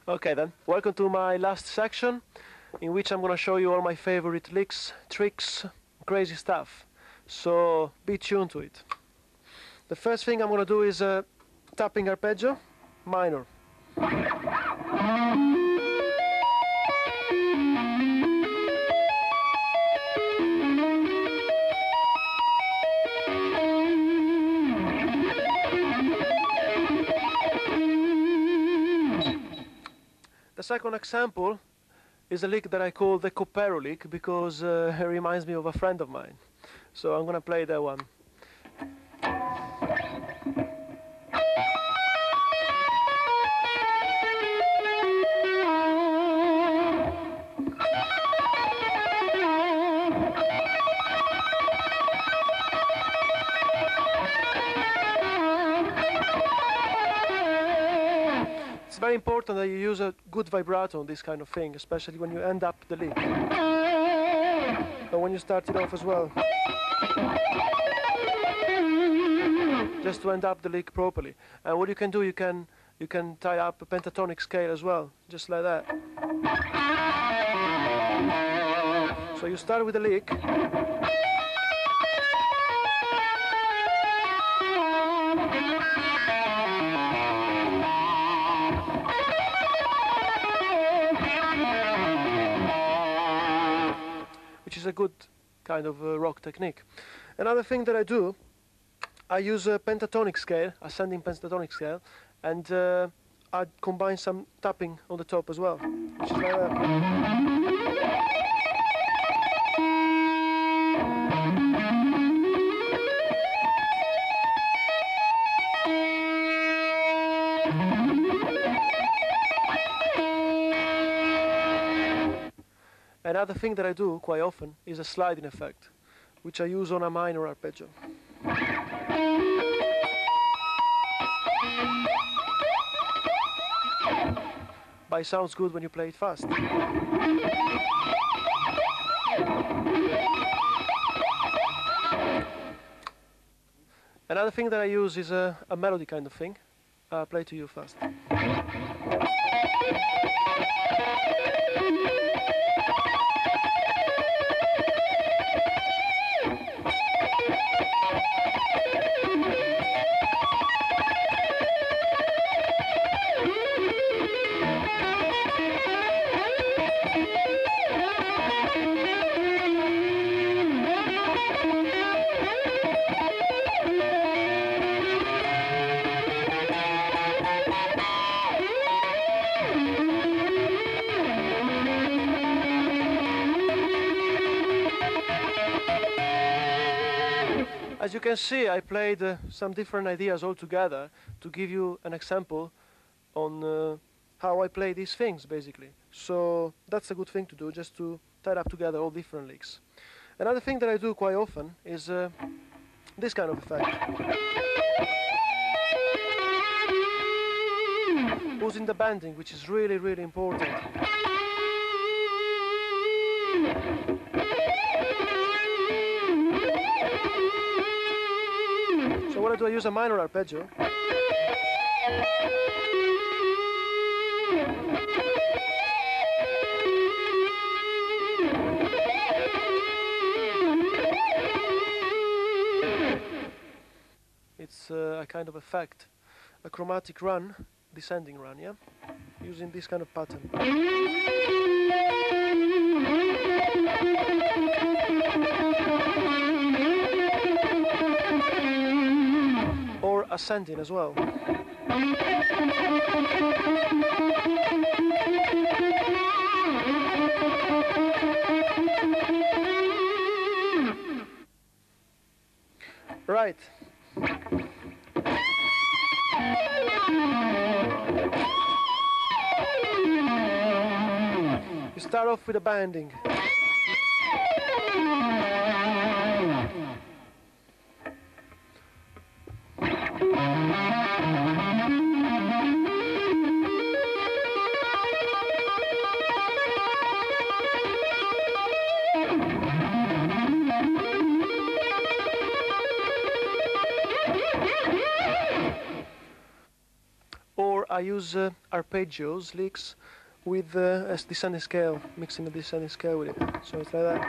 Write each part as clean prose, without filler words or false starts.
Okay then, welcome to my last section in which I'm going to show you all my favorite licks, tricks, crazy stuff. So be tuned to it. The first thing I'm going to do is a tapping arpeggio, minor. The second example is a lick that I call the Copero lick because it reminds me of a friend of mine. So I'm going to play that one. It's very important that you use a good vibrato on this kind of thing, especially when you end up the lick. But when you start it off as well. Just to end up the lick properly. And what you can do, you can tie up a pentatonic scale as well, just like that. So you start with the lick. Which is a good kind of rock technique. Another thing that I do, I use a pentatonic scale, ascending pentatonic scale, and I combine some tapping on the top as well, which is like that. Another thing that I do quite often is a sliding effect, which I use on a minor arpeggio. But it sounds good when you play it fast. Another thing that I use is a melody kind of thing. I'll play to you fast. As you can see, I played some different ideas all together to give you an example on how I play these things, basically. So that's a good thing to do, just to tie up together all different licks. Another thing that I do quite often is this kind of effect. Using the bending, which is really, really important. So what I do, I use a minor arpeggio. It's a kind of effect, a chromatic run, descending run, yeah? Using this kind of pattern. Or ascending as well. Right. You start off with a bending. I use arpeggios, licks, with a descending scale, mixing the descending scale with it. So it's like that.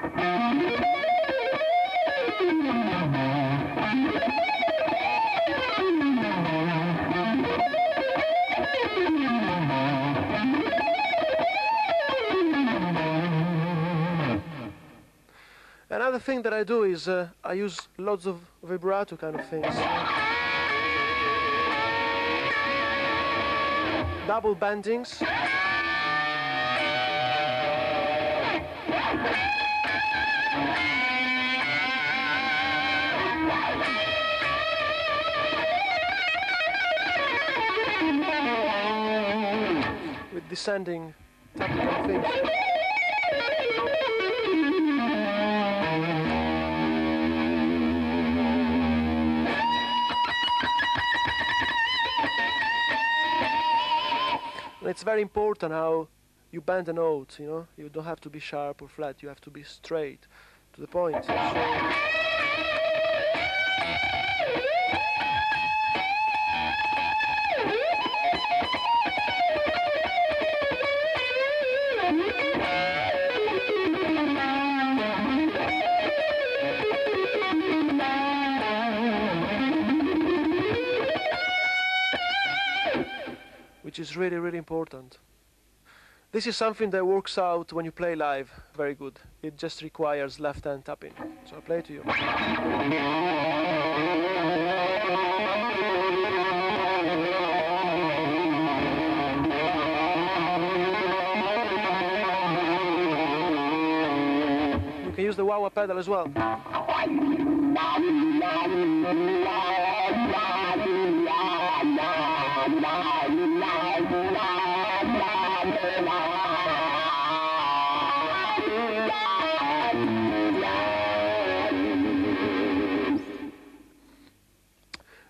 Another thing that I do is I use lots of vibrato kind of things. Double bendings. With descending tapping kind of things. It's very important how you bend the notes, you know? You don't have to be sharp or flat, you have to be straight, to the point. So which is really, really important. This is something that works out when you play live very good. It just requires left hand tapping. So I'll play to you. You can use the wah-wah pedal as well.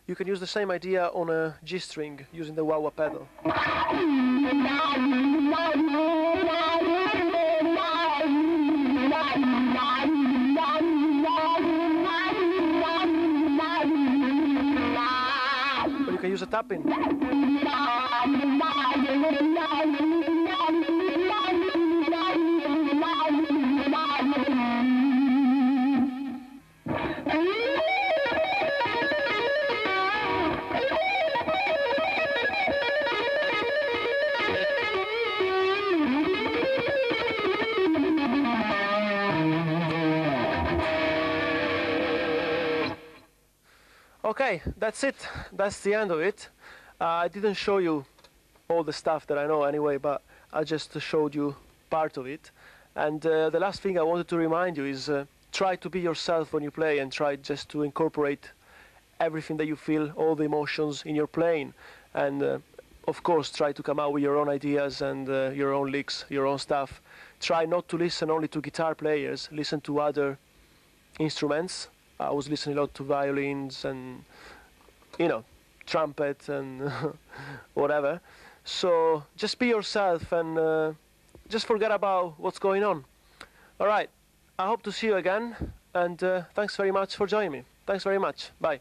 You can use the same idea on a G string using the wah-wah pedal. But you can use a tapping. Okay, that's it. That's the end of it. I didn't show you all the stuff that I know anyway, but I just showed you part of it. And the last thing I wanted to remind you is try to be yourself when you play, and try just to incorporate everything that you feel, all the emotions in your playing. And of course, try to come out with your own ideas and your own licks, your own stuff. Try not to listen only to guitar players, listen to other instruments. I was listening a lot to violins and, you know, trumpet and whatever. So just be yourself and just forget about what's going on. All right, I hope to see you again, and thanks very much for joining me. Thanks very much. Bye.